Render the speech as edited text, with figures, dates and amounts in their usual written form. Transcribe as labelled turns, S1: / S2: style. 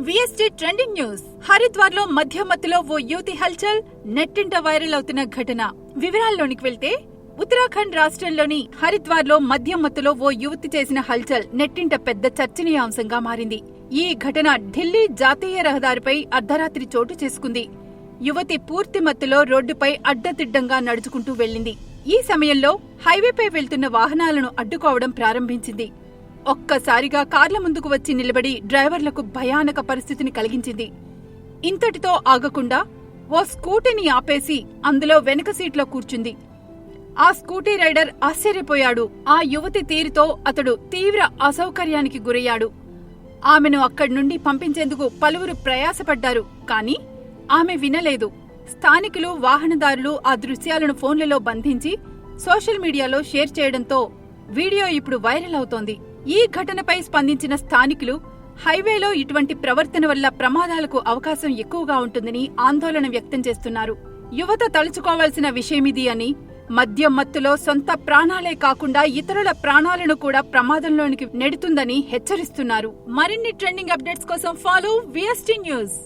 S1: VST trending news. Haridwar లో మధ్యమత్తులో ఓ యువతి హల్చల్, నెట్టింట వైరల్ అవుతున్న ఘటన. వివరాల్లోనికి వెళ్తే, ఉత్తరాఖండ్ రాష్ట్రంలోని హరిద్వార్ లో మధ్యమత్తులో ఓ యువతి చేసిన హల్చల్ నెట్టింట పెద్ద చర్చనీయాంశంగా మారింది. ఈ ఘటన ఢిల్లీ జాతీయ రహదారిపై అర్ధరాత్రి చోటు చేసుకుంది. యువతి పూర్తి మత్తులో రోడ్డుపై అడ్డదిడ్డంగా నడుచుకుంటూ వెళ్లింది. ఈ సమయంలో హైవేపై వెళ్తున్న వాహనాలను అడ్డుకోవడం ప్రారంభించింది. ఒక్కసారిగా కార్ల ముందుకు వచ్చి నిలబడి డ్రైవర్లకు భయానక పరిస్థితిని కలిగించింది. ఇంతటితో ఆగకుండా ఓ స్కూటీని ఆపేసి అందులో వెనక సీట్లో కూర్చుంది. ఆ స్కూటీ రైడర్ ఆశ్చర్యపోయాడు. ఆ యువతి తీరుతో అతడు తీవ్ర అసౌకర్యానికి గురయ్యాడు. ఆమెను అక్కడి నుండి పంపించేందుకు పలువురు ప్రయాసపడ్డారు. కాని ఆమె వినలేదు. స్థానికులు, వాహనదారులు ఆ దృశ్యాలను ఫోన్లలో బంధించి సోషల్ మీడియాలో షేర్ చేయడంతో వీడియో ఇప్పుడు వైరల్ అవుతోంది. ఈ ఘటనపై స్పందించిన స్థానికులు హైవేలో ఇటువంటి ప్రవర్తన వల్ల ప్రమాదాలకు అవకాశం ఎక్కువగా ఉంటుందని ఆందోళన వ్యక్తం చేస్తున్నారు. యువత తలుచుకోవాల్సిన విషయమిది అని, మద్యం మత్తులో సొంత ప్రాణాలే కాకుండా ఇతరుల ప్రాణాలను కూడా ప్రమాదంలోనికి నెడుతుందని హెచ్చరిస్తున్నారు. మరిన్ని ట్రెండింగ్ అప్డేట్స్ కోసం ఫాలో VST న్యూస్.